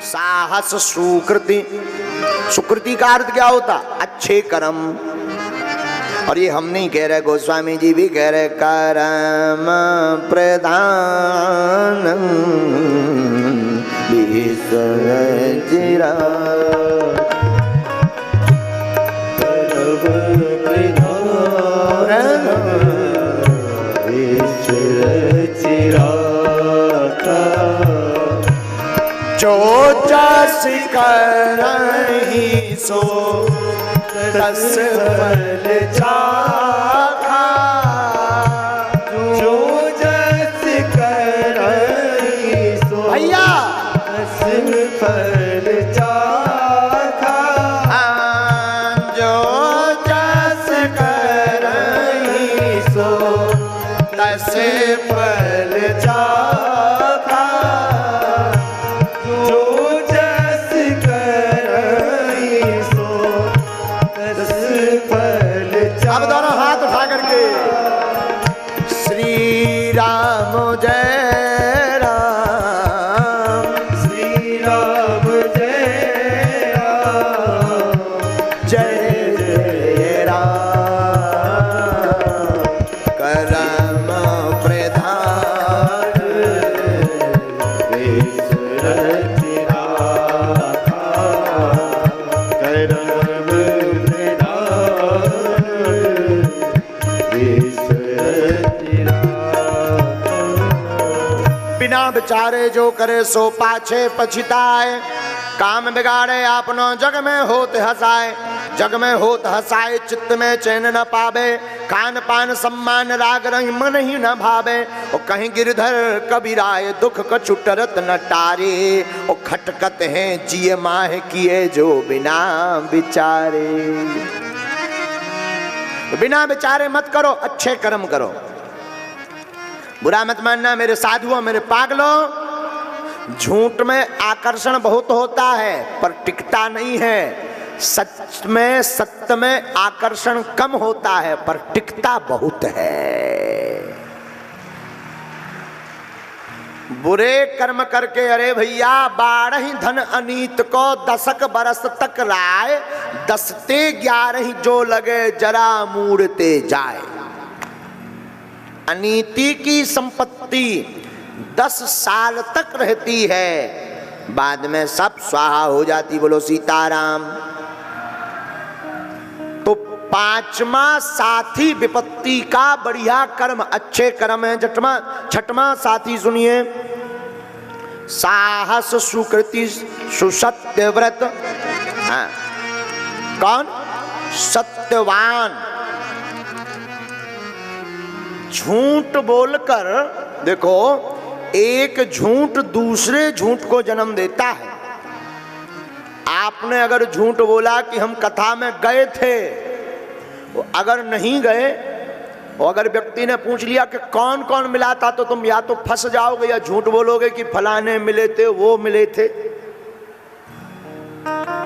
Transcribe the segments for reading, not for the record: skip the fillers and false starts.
साहस सुकृति। सुकृति का अर्थ क्या होता? अच्छे कर्म। और ये हम नहीं कह रहे, गोस्वामी जी भी कह रहे, कर्म प्रधान चिरा जो जस करहि सो तस फल चाखा। जो जस करहि सो भैया तस फल चाखा। जो जस करहि सो तस फल चाखा। अब दोनों हाथ उठा करके श्री राम जय राम, श्री राम जय राम, जय जय राम। कर्म प्रधान बिना विचारे जो करे सो पाछे पछिताए। काम बिगाड़े आपनो जग में होत हसाए। जग में होत हसाए चित्त में चैन न पावे। खान पान सम्मान राग रही मन ही न भावे। ओ कहीं गिरधर कबीराए दुख कछु टरत न टारे। ओ खटकत हैं जिये माह किए जो बिना विचारे। बिना विचारे मत करो, अच्छे कर्म करो। बुरा मत मानना मेरे साधुओं, मेरे पागलों। झूठ में आकर्षण बहुत होता है पर टिकता नहीं है। सच में, सत्य में आकर्षण कम होता है पर टिकता बहुत है। बुरे कर्म करके अरे भैया बारह धन अनीत को दशक बरस तक राय। दसते 11 जो लगे जरा मूड़ते जाए। अनीति की संपत्ति 10 साल तक रहती है, बाद में सब स्वाहा हो जाती। बोलो सीताराम। तो 5वां साथी विपत्ति का बढ़िया कर्म, अच्छे कर्म है। छठवां साथी सुनिए, साहस सुकृति सुसत्य व्रत। हाँ। कौन? सत्यवान। झूठ बोलकर देखो, एक झूठ दूसरे झूठ को जन्म देता है। आपने अगर झूठ बोला कि हम कथा में गए थे, अगर नहीं गए और अगर व्यक्ति ने पूछ लिया कि कौन कौन मिला था, तो तुम या तो फंस जाओगे या झूठ बोलोगे कि फलाने मिले थे, वो मिले थे।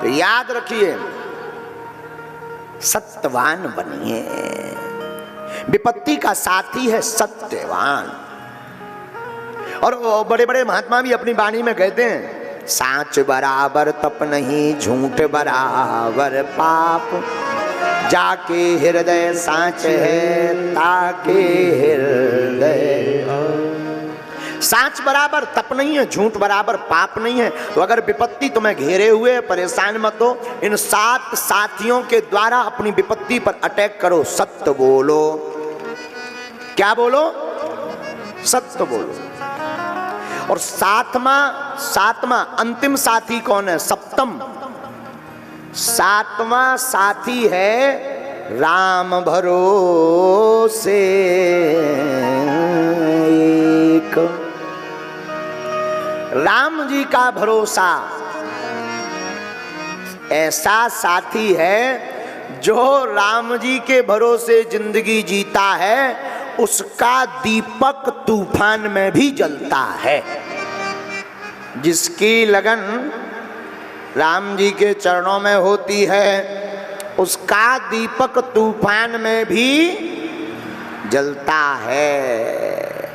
तो याद रखिए, सत्यवान बनिए। विपत्ति का साथी है सत्यवान। और बड़े बड़े महात्मा भी अपनी वाणी में कहते हैं, साच बराबर तप नहीं, झूठ बराबर पाप। जाके हृदय साच है, ताके हृदय। साच बराबर तप नहीं है, झूठ बराबर पाप नहीं है। तो अगर विपत्ति तुम्हें घेरे हुए, परेशान मत हो। इन 7 साथियों के द्वारा अपनी विपत्ति पर अटैक करो। सत्य बोलो। क्या बोलो? सत्य बोलो। और सातवां अंतिम साथी कौन है? सप्तम। 7वां साथी है राम भरोसे एक। राम जी का भरोसा ऐसा साथी है जो राम जी के भरोसे जिंदगी जीता है, उसका दीपक तूफान में भी जलता है। जिसकी लगन राम जी के चरणों में होती है, उसका दीपक तूफान में भी जलता है।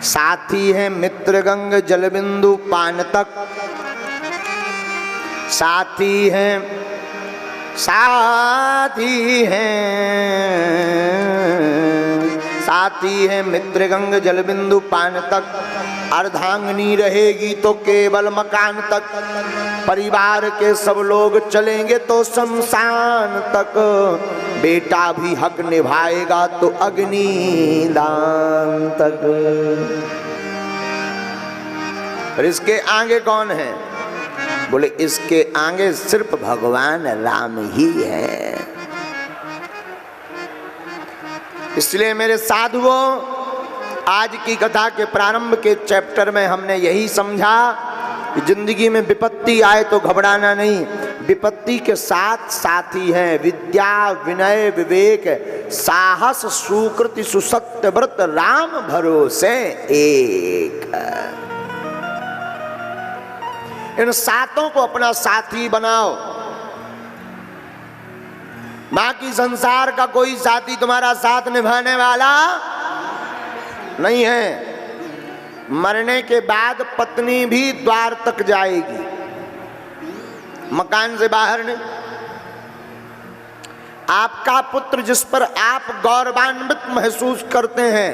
साथी है मित्र गंग जलबिंदु पान तक। साथी हैं, साथी हैं, साथी है मित्र गंग जल बिंदु पान तक, अर्धांगनी रहेगी तो केवल मकान तक, परिवार के सब लोग चलेंगे तो शमशान तक, बेटा भी हक निभाएगा तो अग्नि दान तक। और इसके आगे कौन है? बोले इसके आगे सिर्फ भगवान राम ही है। इसलिए मेरे साधुओं, आज की कथा के प्रारंभ के चैप्टर में हमने यही समझा कि जिंदगी में विपत्ति आए तो घबराना नहीं, विपत्ति के साथ साथी हैं विद्या, विनय, विवेक, साहस, सुकृति, सुसत्य व्रत, राम भरोसे एक। इन सातों को अपना साथी बनाओ। बाकी संसार का कोई साथी तुम्हारा साथ निभाने वाला नहीं है। मरने के बाद पत्नी भी द्वार तक जाएगी, मकान से बाहर नहीं। आपका पुत्र जिस पर आप गौरवान्वित महसूस करते हैं,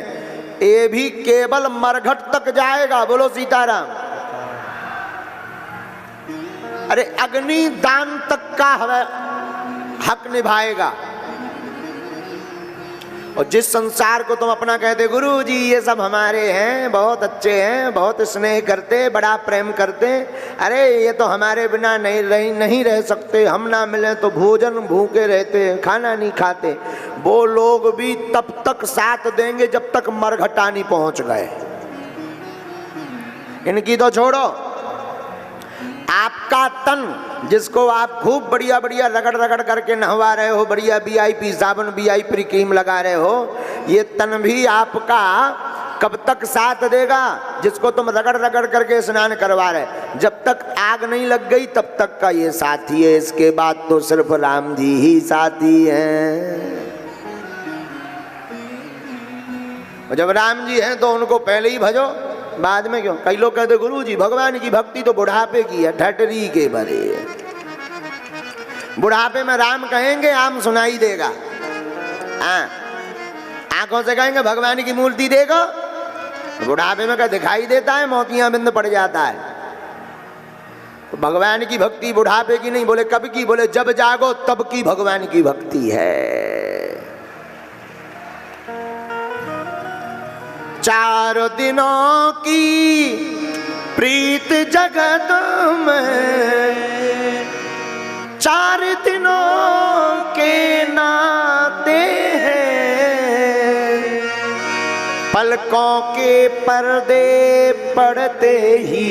ये भी केवल मरघट तक जाएगा। बोलो सीताराम। अरे अग्नि दान तक का हक निभाएगा। और जिस संसार को तुम अपना कहते, गुरु जी ये सब हमारे हैं, बहुत अच्छे हैं, बहुत स्नेह करते, बड़ा प्रेम करते, अरे ये तो हमारे बिना नहीं रह सकते, हम ना मिले तो भोजन भूखे रहते, खाना नहीं खाते, वो लोग भी तब तक साथ देंगे जब तक मरघटा नहीं पहुंच गए। इनकी तो छोड़ो। आपका तन जिसको आप खूब बढ़िया बढ़िया रगड़ रगड़ करके नहवा रहे हो, बढ़िया वीआईपी साबुन, वीआईपी क्रीम लगा रहे हो, ये तन भी आपका कब तक साथ देगा? जिसको तुम रगड़ रगड़ करके स्नान करवा रहे, जब तक आग नहीं लग गई तब तक का ये साथी है। इसके बाद तो सिर्फ राम जी ही साथी हैं। जब राम जी हैं तो उनको पहले ही भजो, बाद में क्यों? कई लोग कहते गुरु जी भगवान की भक्ति तो बुढ़ापे की है, ठटरी के भरे है। बुढ़ापे में राम कहेंगे आम सुनाई देगा, आंखों से कहेंगे भगवान की मूर्ति देखो, बुढ़ापे में क्या दिखाई देता है, मोतियां बिंद पड़ जाता है। तो भगवान की भक्ति बुढ़ापे की नहीं। बोले कब की? बोले जब जागो तब की भगवान की भक्ति है। 4 दिनों की प्रीत जगत में, 4 दिनों के नाते हैं, पलकों के पर्दे पड़ते ही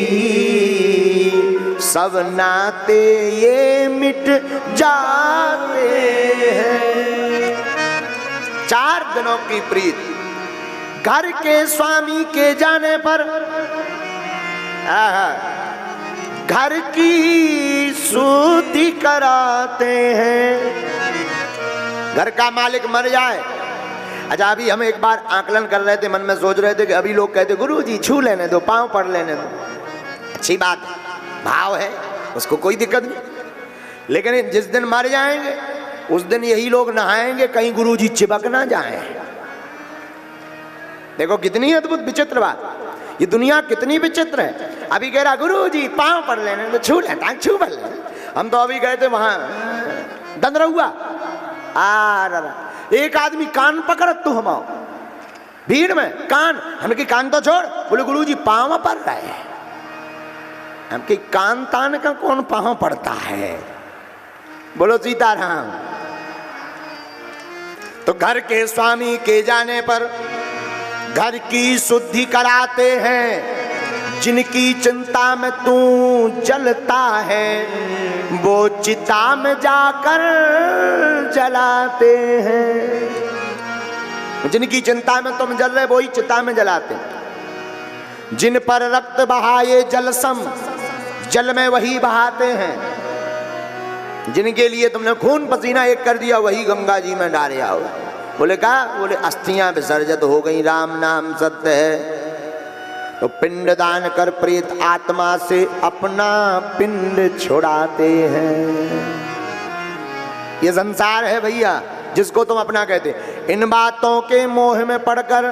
सब नाते ये मिट जाते हैं। 4 दिनों की प्रीत, घर के स्वामी के जाने पर घर की शुद्धि कराते हैं। घर का मालिक मर जाए, अच्छा अभी हम एक बार आकलन कर रहे थे, मन में सोच रहे थे कि अभी लोग कहते गुरु जी छू लेने दो, पांव पड़ लेने दो, अच्छी बात है, भाव है, उसको कोई दिक्कत नहीं। लेकिन जिस दिन मर जाएंगे उस दिन यही लोग नहाएंगे कहीं गुरु जी चिपक ना जाए। देखो कितनी अद्भुत विचित्र बात, ये दुनिया कितनी विचित्र है। अभी कह रहा गुरु जी पांव पड़ लेने तो छू लेता, छू पड़ ले। हम तो अभी गए थे वहां दंदरहुआ, एक आदमी कान पकड़ तू हम भीड़ में कान, हमने कान तो छोड़, बोले गुरु जी पांव पड़ रहा है। हमके कान तान का कौन पांव पड़ता है? बोलो सीताराम। तो घर के स्वामी के जाने पर घर की शुद्धि कराते हैं। जिनकी चिंता में तू जलता है वो चिता में जाकर जलाते हैं। जिनकी चिंता में तुम जल रहे वही चिता में जलाते हैं। जिन पर रक्त बहाए जल सम, जल में वही बहाते हैं। जिनके लिए तुमने खून पसीना एक कर दिया वही गंगा जी में डाले आओ। बोले कहा? बोले अस्थियां विसर्जित हो गई, राम नाम सत्य है। तो पिंड दान कर प्रेत आत्मा से अपना पिंड छुड़ाते हैं। ये संसार है भैया जिसको तुम अपना कहते। इन बातों के मोह में पड़कर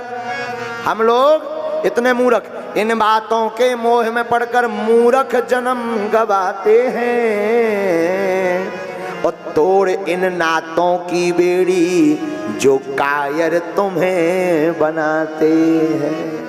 हम लोग इतने मूर्ख, इन बातों के मोह में पड़कर मूर्ख जन्म गवाते हैं। और तोड़ इन नातों की बेड़ी जो कायर तुम्हें बनाते हैं।